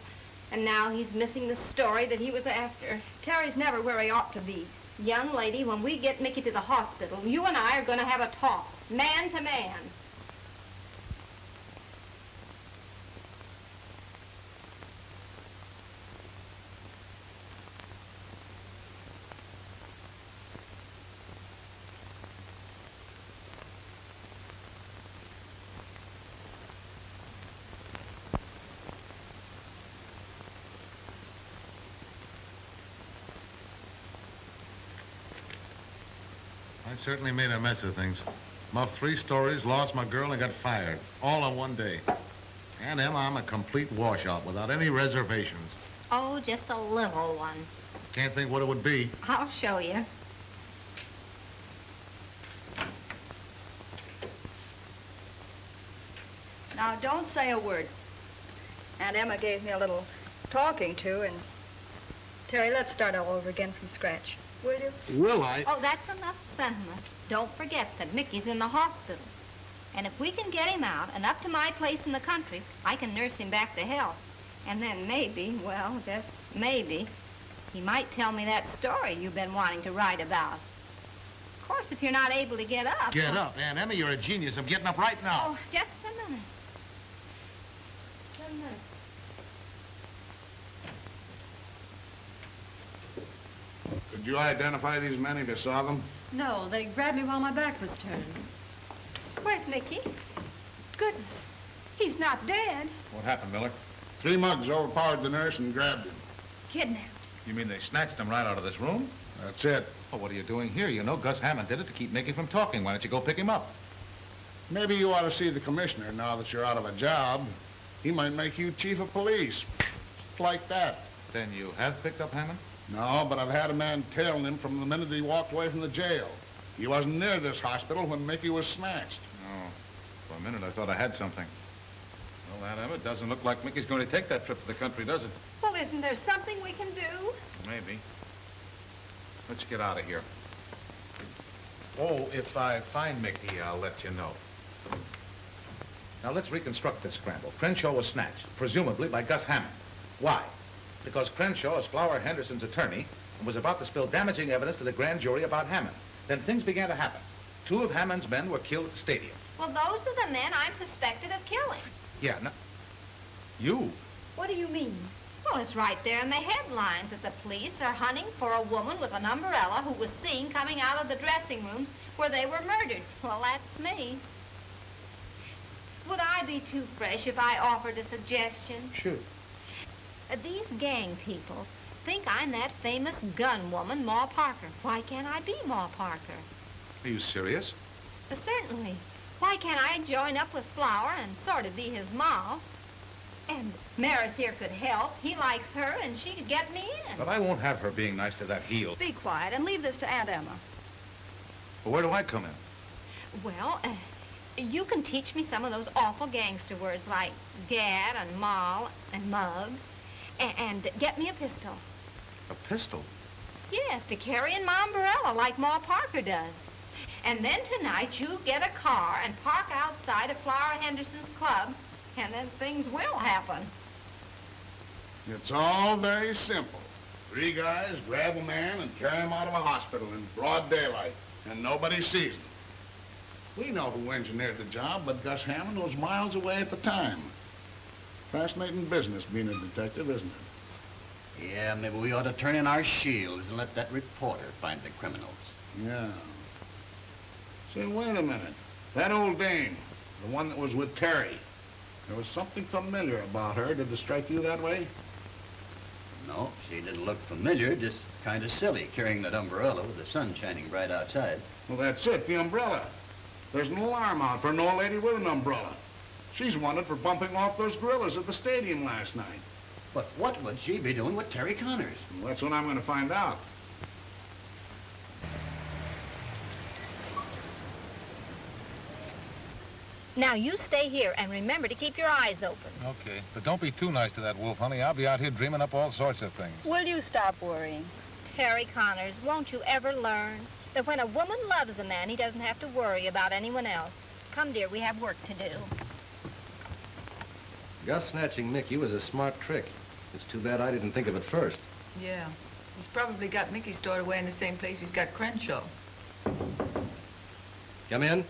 And now he's missing the story that he was after. Terry's never where he ought to be. Young lady, when we get Mickey to the hospital, you and I are going to have a talk, man to man. I certainly made a mess of things. Muffed 3 stories, lost my girl, and got fired. All in one day. And Emma, I'm a complete washout without any reservations. Oh, just a little one. Can't think what it would be. I'll show you. Now, don't say a word. Aunt Emma gave me a little talking to, and... Terry, let's start all over again from scratch. Will you? Will I? Oh, that's enough sentiment. Don't forget that Mickey's in the hospital. And if we can get him out and up to my place in the country, I can nurse him back to health. And then maybe, well, just maybe, he might tell me that story you've been wanting to write about. Of course, if you're not able to get up... Get up? Aunt Emma, you're a genius. I'm getting up right now. Oh, just a minute. Just a minute. Could you identify these men if you saw them? No, they grabbed me while my back was turned. Where's Mickey? Goodness, he's not dead. What happened, Miller? 3 mugs overpowered the nurse and grabbed him. Kidnapped. You mean they snatched him right out of this room? That's it. Well, what are you doing here? You know Gus Hammond did it to keep Mickey from talking. Why don't you go pick him up? Maybe you ought to see the commissioner now that you're out of a job. He might make you chief of police. Just like that. Then you have picked up Hammond? No, but I've had a man tailing him from the minute he walked away from the jail. He wasn't near this hospital when Mickey was snatched. Oh, for a minute I thought I had something. Well, Aunt Emma, it doesn't look like Mickey's going to take that trip to the country, does it? Well, isn't there something we can do? Maybe. Let's get out of here. Oh, if I find Mickey, I'll let you know. Now, let's reconstruct this scramble. Crenshaw was snatched, presumably by Gus Hammond. Why? Because Crenshaw is Flower Henderson's attorney and was about to spill damaging evidence to the grand jury about Hammond. Then things began to happen. 2 of Hammond's men were killed at the stadium. Well, those are the men I'm suspected of killing. Yeah, no. You? What do you mean? Well, it's right there in the headlines that the police are hunting for a woman with an umbrella who was seen coming out of the dressing rooms where they were murdered. Well, that's me. Would I be too fresh if I offered a suggestion? Shoot. These gang people think I'm that famous gun woman, Ma Parker. Why can't I be Ma Parker? Are you serious? Certainly. Why can't I join up with Flower and sort of be his ma? And Maris here could help. He likes her, and she could get me in. But I won't have her being nice to that heel. Be quiet and leave this to Aunt Emma. Well, where do I come in? Well, you can teach me some of those awful gangster words like gad and moll and mug, and get me a pistol. A pistol? Yes, to carry in my umbrella like Ma Parker does. And then tonight you get a car and park outside of Flower Henderson's club, and then things will happen. It's all very simple. 3 guys grab a man and carry him out of a hospital in broad daylight, and nobody sees them. We know who engineered the job, but Gus Hammond was miles away at the time. Fascinating business being a detective, isn't it? Yeah, maybe we ought to turn in our shields and let that reporter find the criminals. Yeah. Say, wait a minute. That old dame, the one that was with Terry, there was something familiar about her. Did it strike you that way? No, she didn't look familiar, just kind of silly, carrying that umbrella with the sun shining bright outside. Well, that's it, the umbrella. There's an alarm out for an old lady with an umbrella. She's wanted for bumping off those gorillas at the stadium last night. But what would she be doing with Terry Connors? Well, that's what I'm going to find out. Now, you stay here and remember to keep your eyes open. Okay, but don't be too nice to that wolf, honey. I'll be out here dreaming up all sorts of things. Will you stop worrying? Terry Connors, won't you ever learn that when a woman loves a man, he doesn't have to worry about anyone else? Come, dear, we have work to do. Gus snatching Mickey was a smart trick. It's too bad I didn't think of it first. Yeah. He's probably got Mickey stored away in the same place he's got Crenshaw. Come in.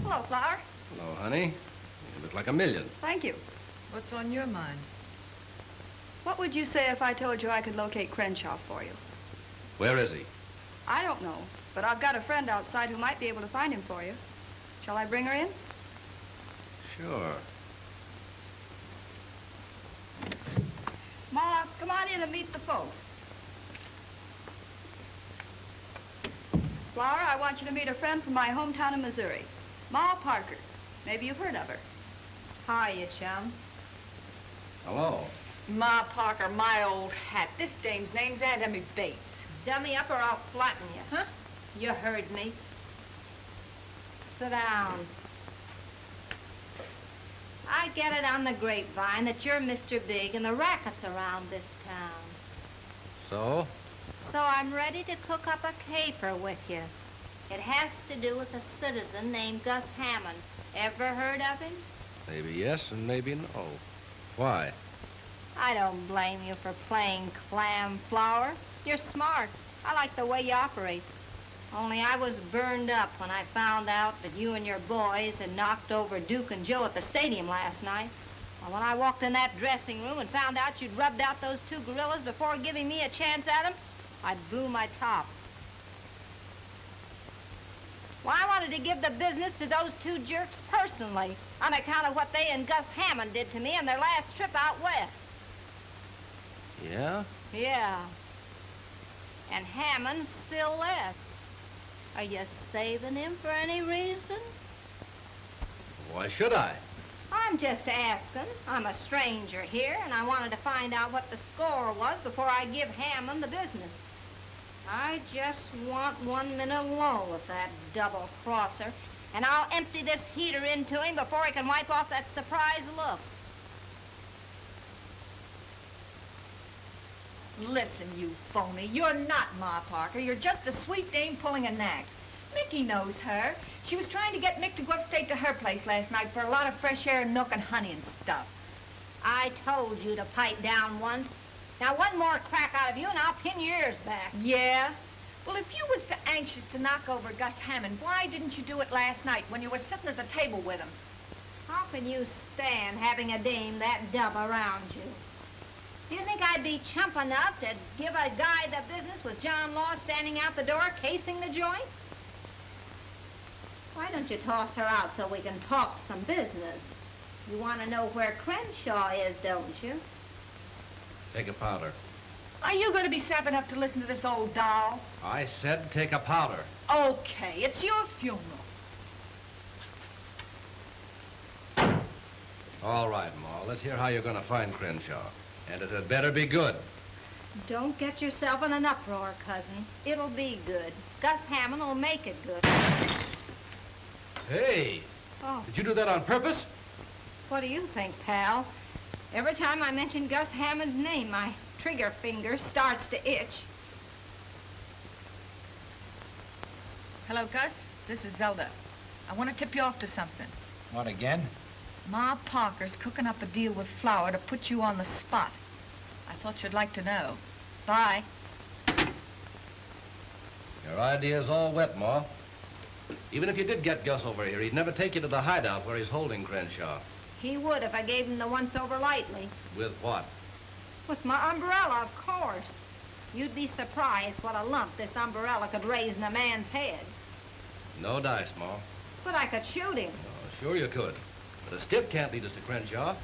Hello, Flower. Hello, honey. You look like a million. Thank you. What's on your mind? What would you say if I told you I could locate Crenshaw for you? Where is he? I don't know, but I've got a friend outside who might be able to find him for you. Shall I bring her in? Sure. Ma, come on in and meet the folks. Flower, I want you to meet a friend from my hometown in Missouri, Ma Parker. Maybe you've heard of her. Hiya, chum. Hello. Ma Parker, my old hat. This dame's name's Aunt Emmy Bates. Dummy up or I'll flatten you. Huh? You heard me. Sit down. I get it on the grapevine that you're Mr. Big and the racket's around this town. So? So I'm ready to cook up a caper with you. It has to do with a citizen named Gus Hammond. Ever heard of him? Maybe yes and maybe no. Why? I don't blame you for playing clam flower. You're smart. I like the way you operate. Only I was burned up when I found out that you and your boys had knocked over Duke and Joe at the stadium last night. Well, when I walked in that dressing room and found out you'd rubbed out those two gorillas before giving me a chance at them, I blew my top. Well, I wanted to give the business to those two jerks personally on account of what they and Gus Hammond did to me on their last trip out west. Yeah? Yeah. And Hammond's still left. Are you saving him for any reason? Why should I? I'm just asking. I'm a stranger here, and I wanted to find out what the score was before I give Hammond the business. I just want 1 minute alone with that double-crosser, and I'll empty this heater into him before he can wipe off that surprised look. Listen, you phony, you're not Ma Parker. You're just a sweet dame pulling a knack. Mickey knows her. She was trying to get Mick to go upstate to her place last night for a lot of fresh air and milk and honey and stuff. I told you to pipe down once. Now, one more crack out of you, and I'll pin your ears back. Yeah? Well, if you was so anxious to knock over Gus Hammond, why didn't you do it last night when you were sitting at the table with him? How can you stand having a dame that dumb around you? Do you think I'd be chump enough to give a guy the business with John Law standing out the door casing the joint? Why don't you toss her out so we can talk some business? You want to know where Crenshaw is, don't you? Take a powder. Are you going to be sapping up to listen to this old doll? I said take a powder. Okay, it's your funeral. All right, Ma. Let's hear how you're going to find Crenshaw. And it had better be good. Don't get yourself in an uproar, cousin. It'll be good. Gus Hammond will make it good. Hey! Oh. Did you do that on purpose? What do you think, pal? Every time I mention Gus Hammond's name, my trigger finger starts to itch. Hello, Gus. This is Zelda. I want to tip you off to something. What, again? Ma Parker's cooking up a deal with Flower to put you on the spot. I thought you'd like to know. Bye. Your idea's all wet, Ma. Even if you did get Gus over here, he'd never take you to the hideout where he's holding Crenshaw. He would if I gave him the once-over lightly. With what? With my umbrella, of course. You'd be surprised what a lump this umbrella could raise in a man's head. No dice, Ma. But I could shoot him. Oh, sure you could. But a stiff can't lead us to Crenshaw.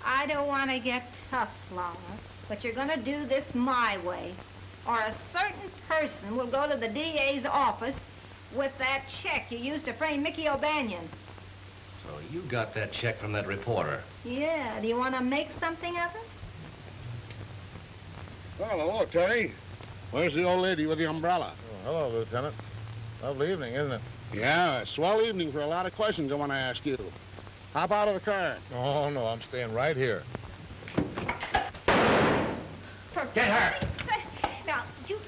I don't want to get tough, Flower, but you're going to do this my way, or a certain person will go to the DA's office with that check you used to frame Mickey O'Banion. So you got that check from that reporter? Yeah, do you want to make something of it? Well, hello, Terry. Where's the old lady with the umbrella? Oh, hello, Lieutenant. Lovely evening, isn't it? Yeah, a swell evening for a lot of questions I want to ask you. Hop out of the car. Oh, no, I'm staying right here. Get her! Now, you...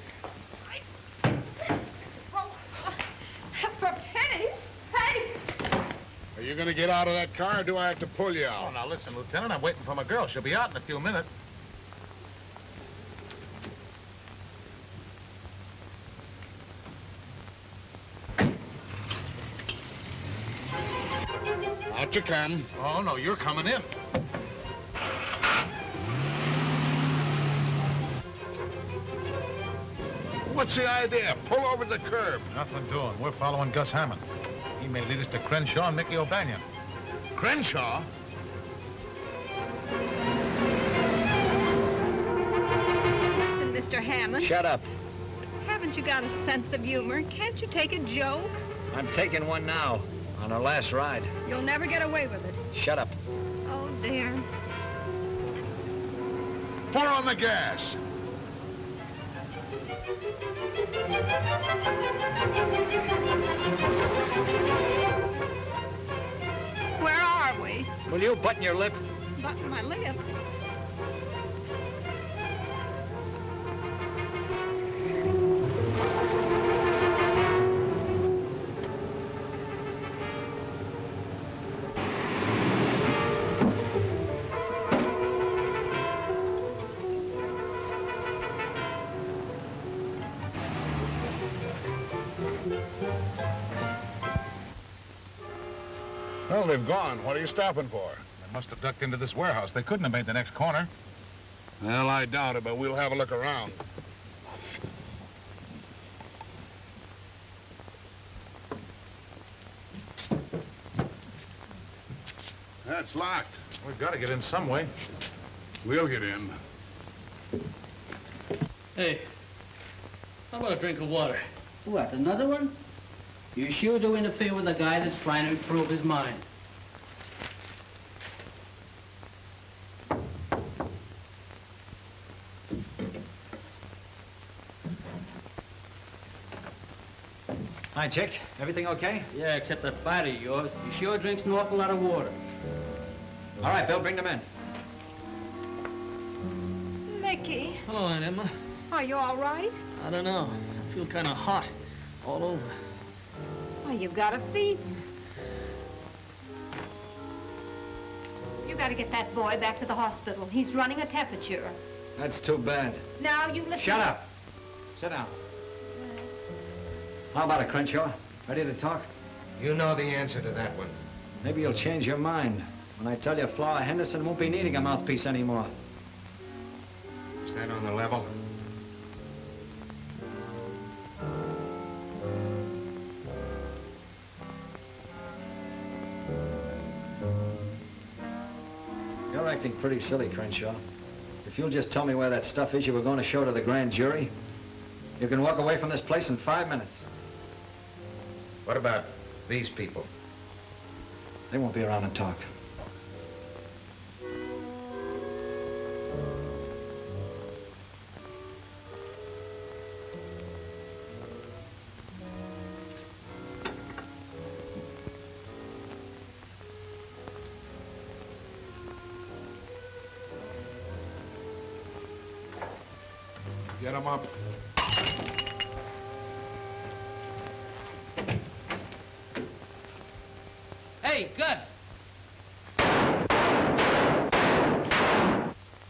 For pity's sake! Are you going to get out of that car, or do I have to pull you out? Oh, now listen, Lieutenant, I'm waiting for my girl. She'll be out in a few minutes. Out you come. Oh, no, you're coming in. What's the idea? Pull over the curb. Nothing doing. We're following Gus Hammond. He may lead us to Crenshaw and Mickey O'Banion. Crenshaw? Listen, Mr. Hammond. Shut up. Haven't you got a sense of humor? Can't you take a joke? I'm taking one now, on our last ride. You'll never get away with it. Shut up. Oh, dear. Put on the gas. Where are we? Will you button your lip? Button my lip. Well, they've gone. What are you stopping for? They must have ducked into this warehouse. They couldn't have made the next corner. Well, I doubt it, but we'll have a look around. That's locked. We've got to get in some way. We'll get in. Hey, how about a drink of water? What, another one? You sure do interfere with a guy that's trying to improve his mind. Hi, Chick. Everything okay? Yeah, except that fighter of yours. He sure drinks an awful lot of water. All right, Bill, bring them in. Mickey, Hello, Aunt Emma. are you all right? I don't know. I feel kind of hot all over. Oh, you've got a fever. You got to get that boy back to the hospital. He's running a temperature. That's too bad. Now, you listen. Shut up. Sit down. How about it, Crenshaw? Ready to talk? You know the answer to that one. Maybe you'll change your mind when I tell you Flower Henderson won't be needing a mouthpiece anymore. Is that on the level? You're acting pretty silly, Crenshaw. If you'll just tell me where that stuff is you were going to show to the grand jury, you can walk away from this place in 5 minutes. What about these people? They won't be around to talk. Get them up. Hey, Gus!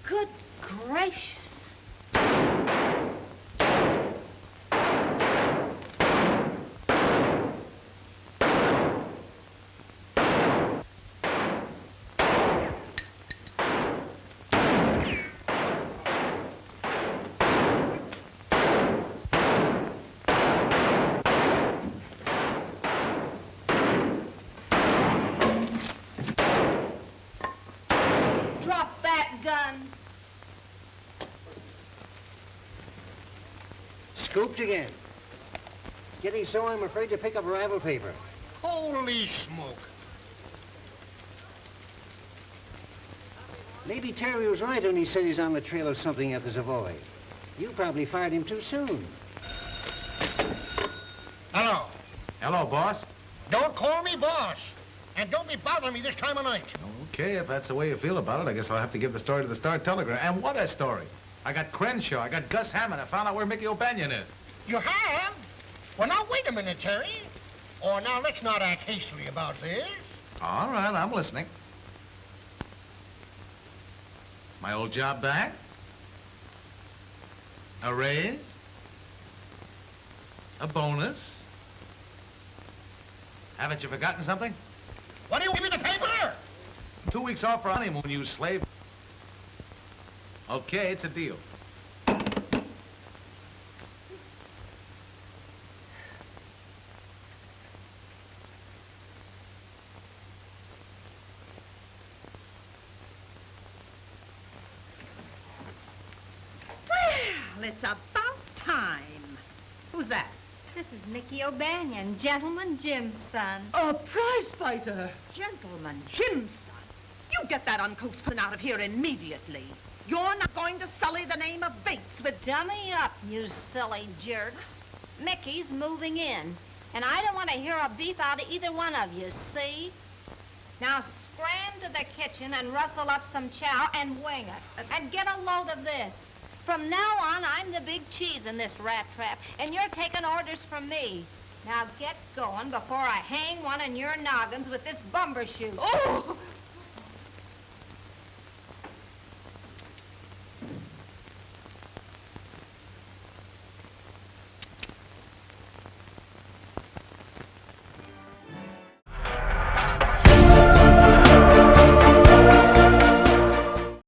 Good gracious. Drop that gun. Scooped again. It's getting so I'm afraid to pick up rival paper. Holy smoke. Maybe Terry was right when he said he's on the trail of something at the Savoy. You probably fired him too soon. Hello. Hello, boss. Don't call me boss. And don't be bothering me this time of night. Okay, if that's the way you feel about it, I guess I'll have to give the story to the Star-Telegram. And what a story. I got Crenshaw, I got Gus Hammond, I found out where Mickey O'Banion is. You have? Well, now, wait a minute, Terry. Oh, now, let's not act hastily about this. All right, I'm listening. My old job back? A raise? A bonus? Haven't you forgotten something? What do you give me the paper? 2 weeks off for honeymoon, you slave. Okay, it's a deal. Well, it's about time. Who's that? This is Mickey O'Banion, Gentleman Jim's son. A prize fighter. Gentleman Jim's son. You get that uncouth out of here immediately. You're not going to sully the name of Bates with... Dummy up, you silly jerks. Mickey's moving in, and I don't want to hear a beef out of either one of you, see? Now scram to the kitchen and rustle up some chow and wing it. And get a load of this. From now on, I'm the big cheese in this rat trap, and you're taking orders from me. Now get going before I hang one of your noggins with this bumbershoot. Oh!